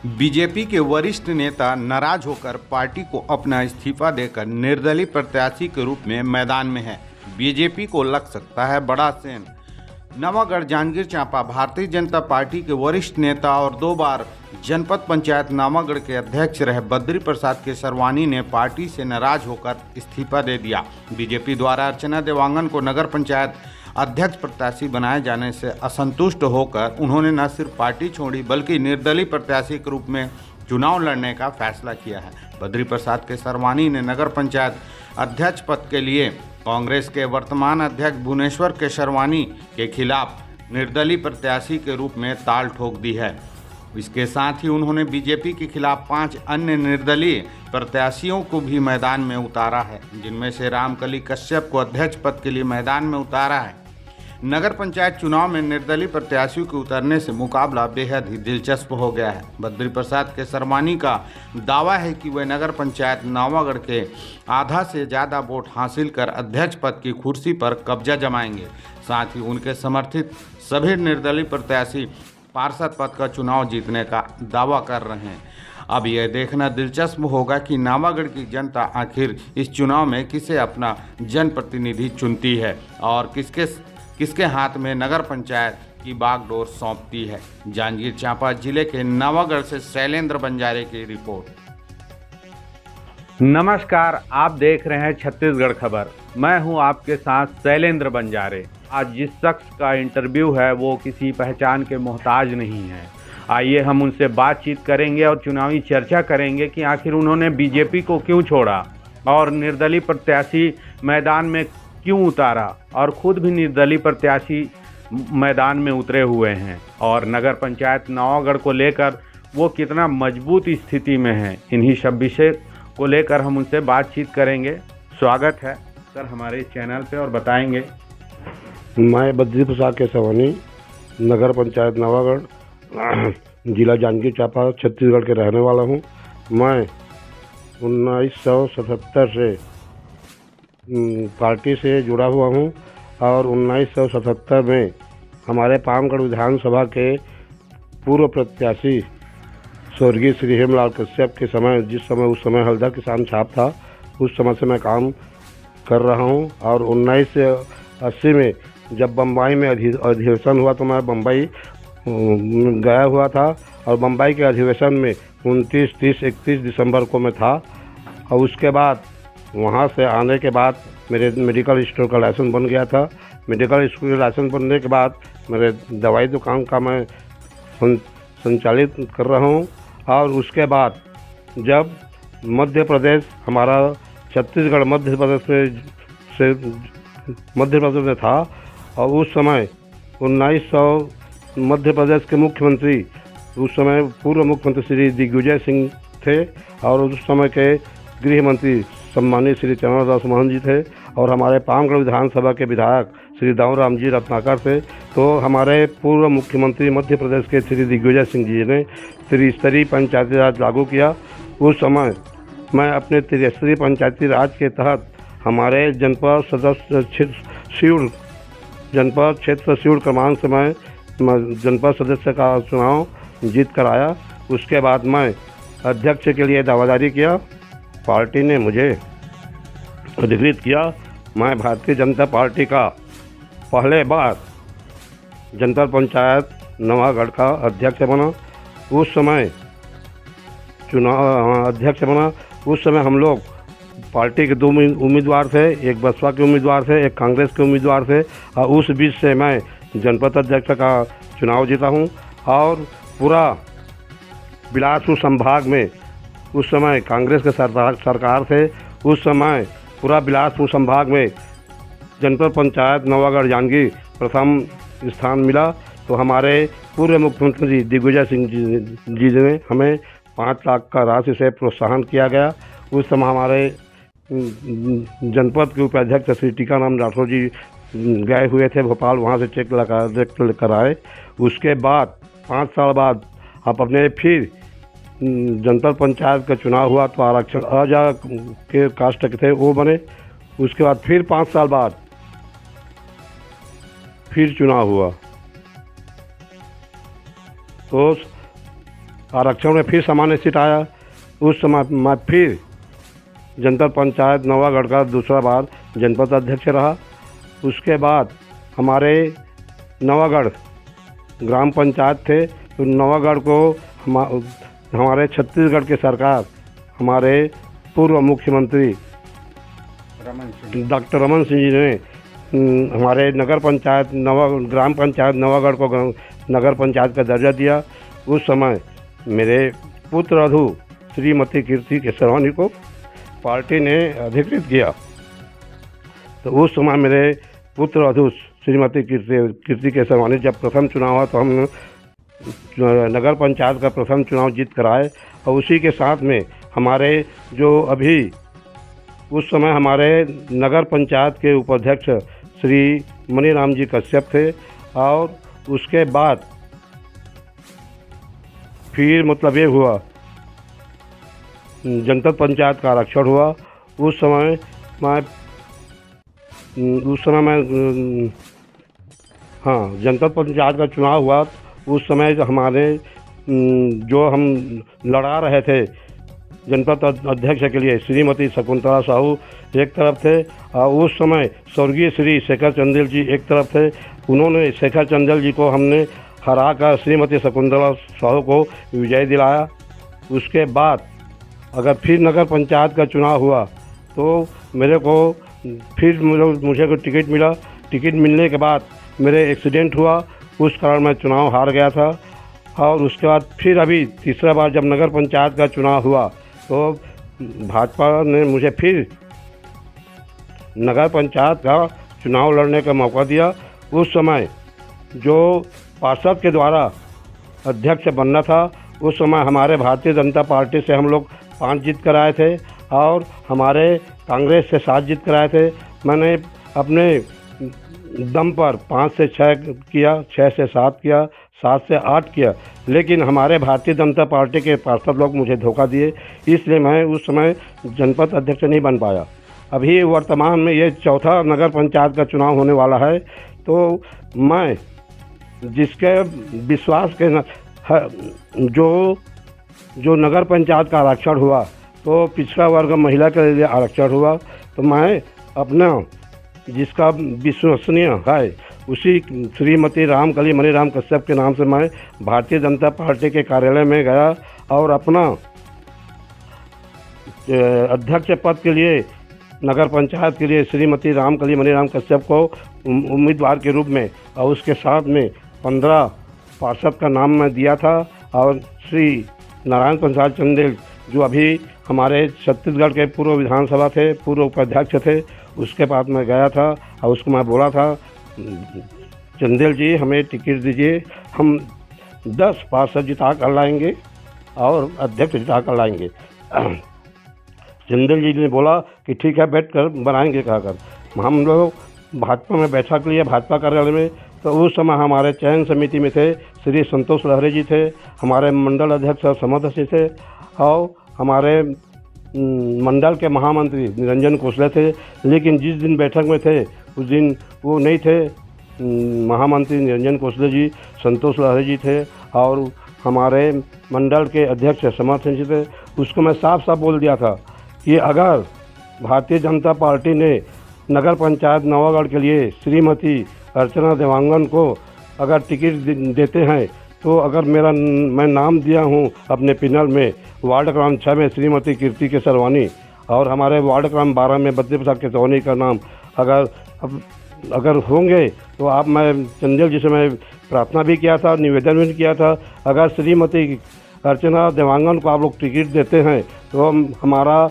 BJP के वरिष्ठ नेता नाराज होकर पार्टी को अपना इस्तीफा देकर निर्दलीय प्रत्याशी के रूप में मैदान में है। बीजेपी को लग सकता है बड़ा सेन। नवागढ़ जांजगीर चांपा भारतीय जनता पार्टी के वरिष्ठ नेता और 2 बार जनपद पंचायत नवागढ़ के अध्यक्ष रहे बद्री प्रसाद केसरवानी ने पार्टी से नाराज होकर इस्तीफा दे दिया। बीजेपी द्वारा अर्चना देवांगन को नगर पंचायत अध्यक्ष प्रत्याशी बनाए जाने से असंतुष्ट होकर उन्होंने न सिर्फ पार्टी छोड़ी बल्कि निर्दलीय प्रत्याशी के रूप में चुनाव लड़ने का फैसला किया है। बद्री प्रसाद केसरवानी ने नगर पंचायत अध्यक्ष पद के लिए कांग्रेस के वर्तमान अध्यक्ष भुवनेश्वर केसरवानी के खिलाफ निर्दलीय प्रत्याशी के रूप में ताल ठोक दी है। इसके साथ ही उन्होंने बीजेपी के खिलाफ 5 अन्य निर्दलीय प्रत्याशियों को भी मैदान में उतारा है, जिनमें से रामकली कश्यप को अध्यक्ष पद के लिए मैदान में उतारा है। नगर पंचायत चुनाव में निर्दलीय प्रत्याशियों के उतरने से मुकाबला बेहद ही दिलचस्प हो गया है। बद्री प्रसाद केसरवानी का दावा है कि वे नगर पंचायत नवागढ़ के आधा से ज़्यादा वोट हासिल कर अध्यक्ष पद की कुर्सी पर कब्जा जमाएंगे। साथ ही उनके समर्थित सभी निर्दलीय प्रत्याशी पार्षद पद का चुनाव जीतने का दावा कर रहे हैं। अब यह देखना दिलचस्प होगा कि नवागढ़ की जनता आखिर इस चुनाव में किसे अपना जनप्रतिनिधि चुनती है और किसके हाथ में नगर पंचायत की बागडोर सौंपती है। जांजगीर चांपा जिले के नवागढ़ से शैलेंद्र बंजारे की रिपोर्ट। नमस्कार, आप देख रहे हैं छत्तीसगढ़ खबर। मैं हूं आपके साथ शैलेंद्र बंजारे। आज जिस शख्स का इंटरव्यू है वो किसी पहचान के मोहताज नहीं है। आइए हम उनसे बातचीत करेंगे और चुनावी चर्चा करेंगे कि आखिर उन्होंने बीजेपी को क्यों छोड़ा और निर्दलीय प्रत्याशी मैदान में क्यों उतारा और खुद भी निर्दलीय प्रत्याशी मैदान में उतरे हुए हैं और नगर पंचायत नवागढ़ को लेकर वो कितना मजबूत स्थिति में है। इन्हीं सब विषय को लेकर हम उनसे बातचीत करेंगे। स्वागत है सर हमारे चैनल पे और बताएंगे। मैं बद्री प्रसाद केसरवानी नगर पंचायत नवागढ़ जिला जांजगीर चांपा छत्तीसगढ़ के रहने वाला हूँ। मैं 1977 से पार्टी से जुड़ा हुआ हूँ और 1977 में हमारे पामगढ़ विधानसभा के पूर्व प्रत्याशी स्वर्गीय श्री हेमलाल कश्यप के समय उस समय हल्दा किसान छाप था, उस समय से मैं काम कर रहा हूँ। और 1980 में जब बम्बई में अधिवेशन हुआ तो मैं बम्बई गया हुआ था और बम्बई के अधिवेशन में 29, 30, 31 दिसंबर को मैं था। और उसके बाद वहाँ से आने के बाद मेरे मेडिकल स्टोर का लाइसेंस बन गया था। मेडिकल स्टोर का लाइसेंस बनने के बाद मेरे दवाई दुकान का मैं संचालित कर रहा हूँ। और उसके बाद जब मध्य प्रदेश हमारा छत्तीसगढ़ मध्य प्रदेश में था और उस समय 1900 मध्य प्रदेश के मुख्यमंत्री उस समय पूर्व मुख्यमंत्री श्री दिग्विजय सिंह थे और उस समय के गृह मंत्री सम्मानित श्री चरणदास मोहन जी थे और हमारे पामगढ़ विधानसभा के विधायक श्री दाऊराम जी रत्नाकर थे। तो हमारे पूर्व मुख्यमंत्री मध्य प्रदेश के श्री दिग्विजय सिंह जी ने त्रिस्तरीय पंचायती राज लागू किया। उस समय मैं अपने त्रिस्तरीय पंचायती राज के तहत हमारे जनपद क्षेत्र सिउड़ क्रमांक से मैं जनपद सदस्य का चुनाव जीत कर आया। उसके बाद मैं अध्यक्ष के लिए दावेदारी किया, पार्टी ने मुझे अधिकृत किया। मैं भारतीय जनता पार्टी का पहले बार जनपद पंचायत नवागढ़ का अध्यक्ष बना। उस समय उस समय हम लोग पार्टी के 2 उम्मीदवार थे, एक बसपा के उम्मीदवार थे, एक कांग्रेस के उम्मीदवार थे और उस बीच से मैं जनपद अध्यक्ष का चुनाव जीता हूं। और पूरा बिलासपुर संभाग में उस समय कांग्रेस के सरकार थे। उस समय पूरा बिलासपुर संभाग में जनपद पंचायत नवागढ़ जांजगीर प्रथम स्थान मिला। तो हमारे पूर्व मुख्यमंत्री दिग्विजय सिंह जी ने हमें 5 लाख का राशि से प्रोत्साहन किया गया। उस समय हमारे जनपद के उपाध्यक्ष श्री टीकाराम राठौर जी गए हुए थे भोपाल, वहाँ से चेक लेकर आए। उसके बाद 5 साल बाद आप अपने फिर जनपद पंचायत का चुनाव हुआ तो आरक्षण अजा के कास्ट के थे वो बने। उसके बाद फिर 5 साल बाद फिर चुनाव हुआ तो आरक्षण में फिर सामान्य सीट आया। उस समय मैं फिर जनपद पंचायत नवागढ़ का दूसरा बार जनपद अध्यक्ष रहा। उसके बाद हमारे नवागढ़ ग्राम पंचायत थे, तो नवागढ़ को हमारे छत्तीसगढ़ की सरकार, हमारे पूर्व मुख्यमंत्री डॉक्टर रमन सिंह जी ने हमारे नगर पंचायत ग्राम पंचायत नवागढ़ को नगर पंचायत का दर्जा दिया। उस समय मेरे पुत्रवधू श्रीमती कीर्ति केसरवानी को पार्टी ने अधिकृत किया। तो उस समय मेरे पुत्रवधू श्रीमती कीर्ति केसरवानी जब प्रथम चुनाव हुआ तो हम नगर पंचायत का प्रथम चुनाव जीत कर आए। और उसी के साथ में हमारे जो अभी उस समय हमारे नगर पंचायत के उपाध्यक्ष श्री मनीराम जी कश्यप थे। और उसके बाद फिर मतलब ये हुआ जनपद पंचायत का आरक्षण हुआ। उस समय मैं जनपद पंचायत का चुनाव हुआ। उस समय हमारे जो हम लड़ा रहे थे जनपद अध्यक्ष के लिए श्रीमती शकुंतला साहू एक तरफ थे, और उस समय स्वर्गीय श्री शेखर चंदेल जी एक तरफ थे। उन्होंने शेखर चंदेल जी को हमने हरा कर श्रीमती शकुंतला साहू को विजय दिलाया। उसके बाद अगर फिर नगर पंचायत का चुनाव हुआ तो मेरे को फिर मुझे को टिकट मिला। टिकट मिलने के बाद मेरे एक्सीडेंट हुआ, उस कारण मैं चुनाव हार गया था। और उसके बाद फिर अभी तीसरा बार जब नगर पंचायत का चुनाव हुआ तो भाजपा ने मुझे फिर नगर पंचायत का चुनाव लड़ने का मौका दिया। उस समय जो पार्षद के द्वारा अध्यक्ष बनना था, उस समय हमारे भारतीय जनता पार्टी से हम लोग 5 जीत कर आए थे और हमारे कांग्रेस से 7 जीत कर आए थे। मैंने अपने दम पर 5 से 6 किया, 6 से 7 किया, 7 से 8 किया, लेकिन हमारे भारतीय जनता पार्टी के पार्षद लोग मुझे धोखा दिए, इसलिए मैं उस समय जनपद अध्यक्ष नहीं बन पाया। अभी वर्तमान में ये चौथा नगर पंचायत का चुनाव होने वाला है, तो मैं जिसके विश्वास के जो नगर पंचायत का आरक्षण हुआ तो पिछड़ा वर्ग महिला के लिए आरक्षण हुआ, तो मैं अपना जिसका विश्वसनीय है उसी श्रीमती रामकली मनीराम कश्यप के नाम से मैं भारतीय जनता पार्टी के कार्यालय में गया और अपना अध्यक्ष पद के लिए नगर पंचायत के लिए श्रीमती रामकली मनीराम कश्यप को उम्मीदवार के रूप में और उसके साथ में 15 पार्षद का नाम मैं दिया था। और श्री नारायण प्रसाद चंदेल जो अभी हमारे छत्तीसगढ़ के पूर्व विधानसभा थे, पूर्व उपाध्यक्ष थे, उसके पास मैं गया था और उसको मैं बोला था, चंदेल जी हमें टिकट दीजिए, हम 10 पार्षद जिता कर लाएंगे और अध्यक्ष जिता कर लाएंगे। चंदेल जी ने बोला कि ठीक है, बैठ कर बनाएंगे कहकर हम लोग भाजपा में बैठक लिए भाजपा कार्यालय में। तो उस समय हमारे चयन समिति में थे श्री संतोष लहरे जी थे, हमारे मंडल अध्यक्ष समर्थ सिंह थे और हमारे मंडल के महामंत्री निरंजन कोसले थे। लेकिन जिस दिन बैठक में थे उस दिन वो नहीं थे, महामंत्री निरंजन कोसले जी, संतोष लहरे जी थे और हमारे मंडल के अध्यक्ष समर्थ सिंह जी थे। उसको मैं साफ साफ बोल दिया था कि अगर भारतीय जनता पार्टी ने नगर पंचायत नवागढ़ के लिए श्रीमती अर्चना देवांगन को अगर टिकट देते हैं तो अगर मैं नाम दिया हूं अपने पिनल में वार्ड क्रमांक 6 में श्रीमती कीर्ति केसरवानी और हमारे वार्ड क्रमांक 12 में बद्री प्रसाद केसरवानी का नाम अगर होंगे तो आप, मैं चंदेल जी से मैं प्रार्थना भी किया था, निवेदन भी किया था, अगर श्रीमती अर्चना देवांगन को आप लोग टिकट देते हैं तो हमारा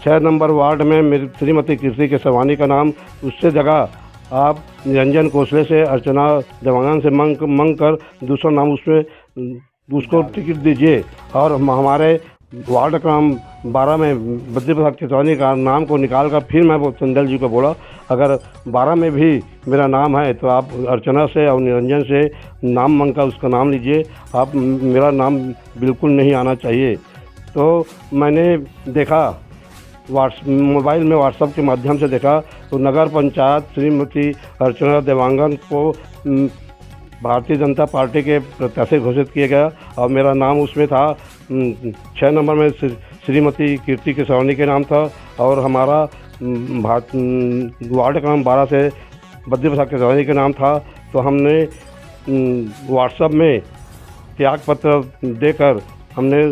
6 नंबर वार्ड में मेरी श्रीमती कीर्ति केसरवानी का नाम, उससे जगह आप निरंजन कोसले से अर्चना देवांगन से मंग कर दूसरा नाम उसमें उसको टिकट दीजिए। और हमारे वार्ड क्रमांक 12 में बद्री प्रसाद केसरवानी का नाम को निकाल कर फिर मैं वो चंदेल जी को बोला, अगर 12 में भी मेरा नाम है तो आप अर्चना से और निरंजन से नाम मंग कर उसका नाम लीजिए, आप मेरा नाम बिल्कुल नहीं आना चाहिए। तो मैंने देखा मोबाइल में व्हाट्सएप के माध्यम से देखा तो नगर पंचायत श्रीमती अर्चना देवांगन को भारतीय जनता पार्टी के प्रत्याशी घोषित किया गया और मेरा नाम उसमें था। 6 नंबर में श्रीमती कीर्ति केसवानी के नाम था और हमारा वार्ड क्रमांक 12 से बद्री प्रसाद केसवानी के नाम था। तो हमने व्हाट्सएप में त्याग पत्र देकर हमने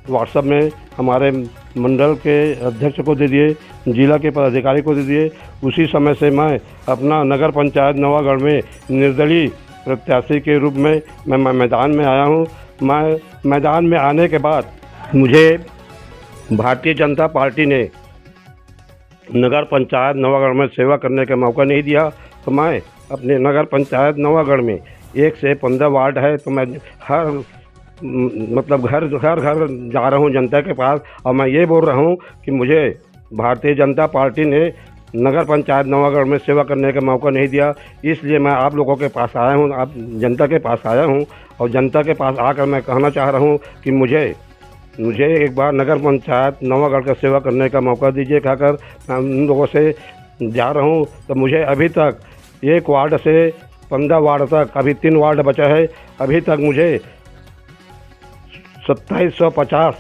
व्हाट्सएप में हमारे मंडल के अध्यक्ष को दे दिए, जिला के पदाधिकारी को दे दिए। उसी समय से मैं अपना नगर पंचायत नवागढ़ में निर्दलीय प्रत्याशी के रूप में मैं मैदान में आया हूँ। मैं मैदान में आने के बाद मुझे भारतीय जनता पार्टी ने नगर पंचायत नवागढ़ में सेवा करने का मौका नहीं दिया। तो मैं अपने नगर पंचायत नवागढ़ में 1 से 15 वार्ड है, तो मैं घर जा रहा हूँ जनता के पास और मैं ये बोल रहा हूँ कि मुझे भारतीय जनता पार्टी ने नगर पंचायत नवागढ़ में सेवा करने का मौका नहीं दिया। इसलिए मैं आप लोगों के पास आया हूँ, आप जनता के पास आया हूँ और जनता के पास आकर मैं कहना चाह रहा हूँ कि मुझे एक बार नगर पंचायत नवागढ़ का सेवा करने का मौका दीजिए कहकर मैं उन लोगों से जा रहा हूँ। तो मुझे अभी तक 1 वार्ड से 15 वार्ड तक, अभी 3 वार्ड बचा है, अभी तक मुझे 2750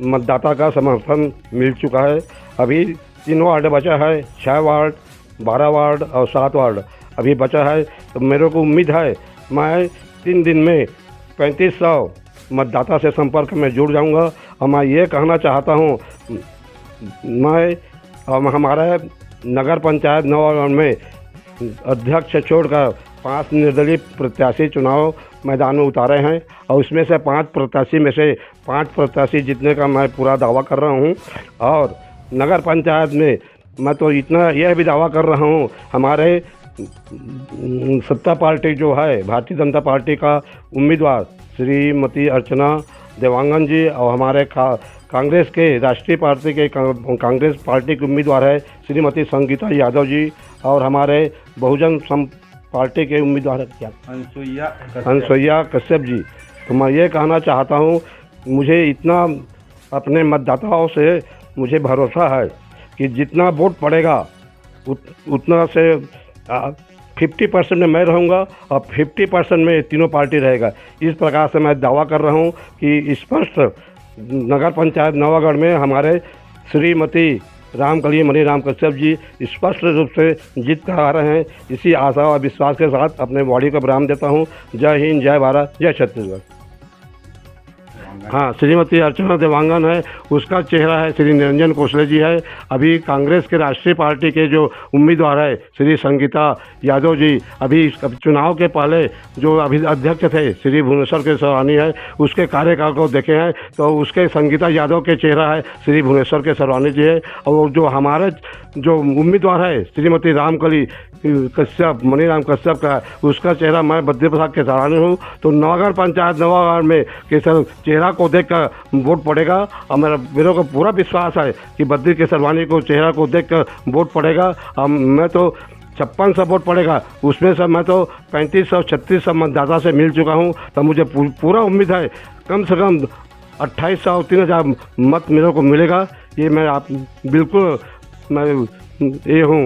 मतदाता का समर्थन मिल चुका है। अभी 3 वार्ड बचा है, 6 वार्ड, 12 वार्ड और 7 वार्ड अभी बचा है। तो मेरे को उम्मीद है मैं 3 दिन में 3500 मतदाता से संपर्क में जुड़ जाऊंगा। और मैं ये कहना चाहता हूँ, मैं हमारा नगर पंचायत नवागढ़ में अध्यक्ष छोड़कर 5 निर्दलीय प्रत्याशी चुनाव मैदान में उतारे हैं और उसमें से 5 प्रत्याशी में से 5 प्रत्याशी जीतने का मैं पूरा दावा कर रहा हूं। और नगर पंचायत में मैं तो इतना यह भी दावा कर रहा हूं, हमारे सत्ता पार्टी जो है भारतीय जनता पार्टी का उम्मीदवार श्रीमती अर्चना देवांगन जी और हमारे कांग्रेस के राष्ट्रीय पार्टी के कांग्रेस पार्टी के उम्मीदवार है श्रीमती संगीता यादव जी और हमारे बहुजन पार्टी के उम्मीदवार है क्या अनसुईया कश्यप जी। तो मैं ये कहना चाहता हूँ, मुझे इतना अपने मतदाताओं से मुझे भरोसा है कि जितना वोट पड़ेगा उतना से 50% में मैं रहूँगा और 50% में तीनों पार्टी रहेगा। इस प्रकार से मैं दावा कर रहा हूँ कि स्पष्ट नगर पंचायत नवागढ़ में हमारे श्रीमती रामकली मणिराम कश्यप जी स्पष्ट रूप से जीत कर आ रहे हैं। इसी आशा और विश्वास के साथ अपने बॉडी को विराम देता हूँ। जय हिंद, जय भारत, जय छत्तीसगढ़। हाँ, श्रीमती अर्चना देवांगन है, उसका चेहरा है श्री निरंजन कोसले जी है। अभी कांग्रेस के राष्ट्रीय पार्टी के जो उम्मीदवार है श्री संगीता यादव जी, अभी चुनाव के पहले जो अभी अध्यक्ष थे श्री भुवनेश्वर केसवानी है, उसके कार्यकाल को देखे हैं तो उसके संगीता यादव के चेहरा है श्री भुवनेश्वर केसवानी जी है। और जो हमारे जो उम्मीदवार है श्रीमती रामकली कश्यप मणिराम कश्यप का, उसका चेहरा मैं बद्री प्रसाद केसवानी हूँ। तो नगर पंचायत नवागढ़ में केसर चेहरा को देखकर वोट पड़ेगा और मेरे को पूरा विश्वास है कि बद्री केसवानी को चेहरा को देखकर वोट पड़ेगा। मैं तो 5600 वोट पड़ेगा, उसमें से मैं तो 3500-3600 मतदाता से मिल चुका हूँ। तो मुझे पूरा उम्मीद है कम से कम 2800-3000 मत मेरे को मिलेगा। ये मैं आप बिल्कुल मैं ये हूँ,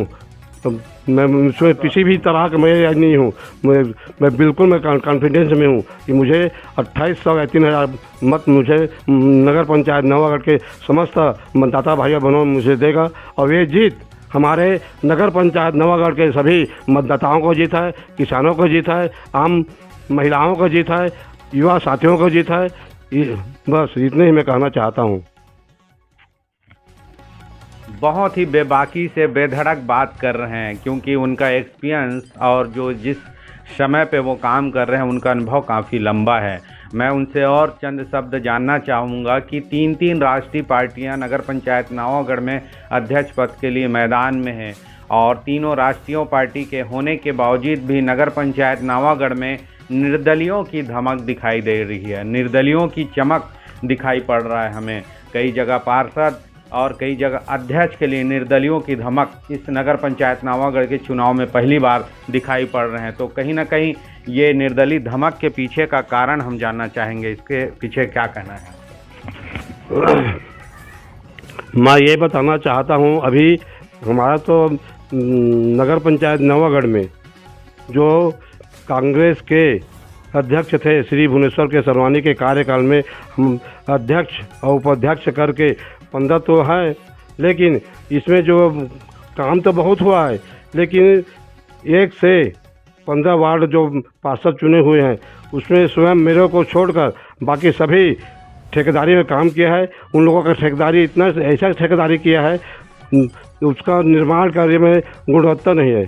तो मैं उसमें किसी भी तरह का मैं नहीं हूँ। मैं बिल्कुल मैं कॉन्फिडेंस में हूँ कि मुझे 2800 या 3000 मत मुझे नगर पंचायत नवागढ़ के समस्त मतदाता भाइयों बहनों मुझे देगा। और ये जीत हमारे नगर पंचायत नवागढ़ के सभी मतदाताओं को जीत है, किसानों को जीत है, आम महिलाओं को जीत है, युवा साथियों को जीत है। बस इतने ही मैं कहना चाहता हूँ। बहुत ही बेबाकी से बेधड़क बात कर रहे हैं, क्योंकि उनका एक्सपीरियंस और जो जिस समय पे वो काम कर रहे हैं उनका अनुभव काफ़ी लंबा है। मैं उनसे और चंद शब्द जानना चाहूँगा कि 3 राष्ट्रीय पार्टियां नगर पंचायत नवागढ़ में अध्यक्ष पद के लिए मैदान में हैं और तीनों राष्ट्रीय पार्टी के होने के बावजूद भी नगर पंचायत नवागढ़ में निर्दलियों की धमक दिखाई दे रही है, निर्दलियों की चमक दिखाई पड़ रहा है हमें। कई जगह पार्षद और कई जगह अध्यक्ष के लिए निर्दलियों की धमक इस नगर पंचायत नवागढ़ के चुनाव में पहली बार दिखाई पड़ रहे हैं। तो कहीं ना कहीं ये निर्दलीय धमक के पीछे का कारण हम जानना चाहेंगे, इसके पीछे क्या कहना है? मैं ये बताना चाहता हूँ, अभी हमारा तो नगर पंचायत नवागढ़ में जो कांग्रेस के अध्यक्ष थे श्री भुवनेश्वर के सरवानी के कार्यकाल में, हम अध्यक्ष और उपाध्यक्ष करके 15 तो है, लेकिन इसमें जो काम तो बहुत हुआ है, लेकिन 1 से 15 वार्ड जो पार्षद चुने हुए हैं उसमें स्वयं मेरे को छोड़कर बाकी सभी ठेकेदारी में काम किया है। उन लोगों का ठेकेदारी इतना ऐसा ठेकेदारी किया है, उसका निर्माण कार्य में गुणवत्ता नहीं है।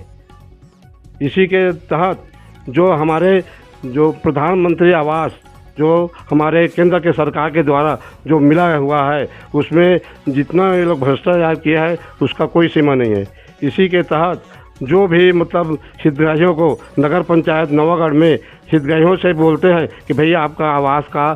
इसी के तहत जो हमारे जो प्रधानमंत्री आवास जो हमारे केंद्र के सरकार के द्वारा जो मिला हुआ है, उसमें जितना ये लोग भ्रष्टाचार किया है उसका कोई सीमा नहीं है। इसी के तहत जो भी मतलब हितग्राहियों को नगर पंचायत नवागढ़ में हितग्राहियों से बोलते हैं कि भैया आपका आवास का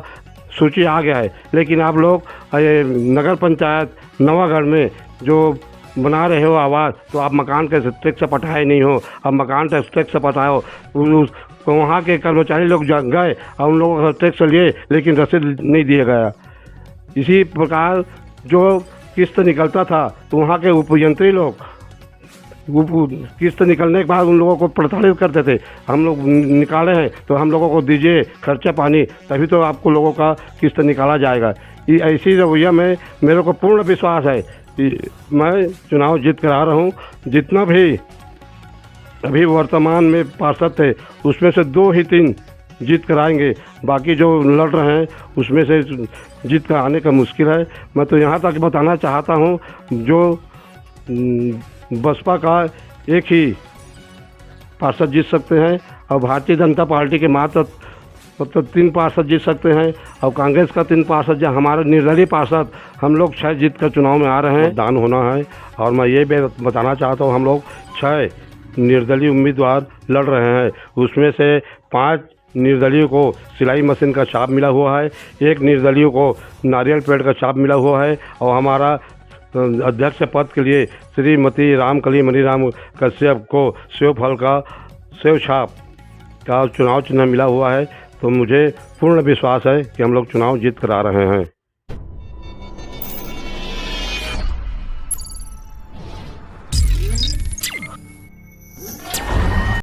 सूची आ गया है, लेकिन आप लोग नगर पंचायत नवागढ़ में जो बना रहे हो आवास, तो आप मकान के टैक्स से पटाए नहीं हो। अब मकान टैक्स से पटाओ, तो वहाँ के कर्मचारी लोग गए और उन लोगों का टैक्स लिए, लेकिन रसीद नहीं दिया गया। इसी प्रकार जो किस्त निकलता था तो वहाँ के उपयंत्री लोग किस्त निकलने के बाद उन लोगों को प्रताड़ित करते थे। हम लोग निकाले हैं तो हम लोगों को दीजिए खर्चा पानी, तभी तो आपको लोगों का किस्त निकाला जाएगा। ऐसी रवैया में मेरे को पूर्ण विश्वास है कि मैं चुनाव जीत कर आ रहा हूँ। जितना भी अभी वर्तमान में पार्षद थे उसमें से 2 ही 3 जीत कर आएंगे, बाकी जो लड़ रहे हैं उसमें से जीत कर आने का मुश्किल है। मैं तो यहाँ तक बताना चाहता हूँ, जो बसपा का एक ही पार्षद जीत सकते हैं और भारतीय जनता पार्टी के मात्र मतलब 3 पार्षद जीत सकते हैं, और कांग्रेस का 3 पार्षद, या हमारे निर्दलीय पार्षद हम लोग 6 जीत कर चुनाव में आ रहे हैं। दान होना है, और मैं ये बताना चाहता हूँ हम लोग 6 निर्दलीय उम्मीदवार लड़ रहे हैं, उसमें से 5 निर्दलीय को सिलाई मशीन का छाप मिला हुआ है, 1 निर्दलीय को नारियल पेड़ का छाप मिला हुआ है, और हमारा अध्यक्ष पद के लिए श्रीमती रामकली मनीराम कश्यप को सेव फल का सेव छाप का चुनाव चिन्ह मिला हुआ है। तो मुझे पूर्ण विश्वास है कि हम लोग चुनाव जीत कर आ रहे हैं।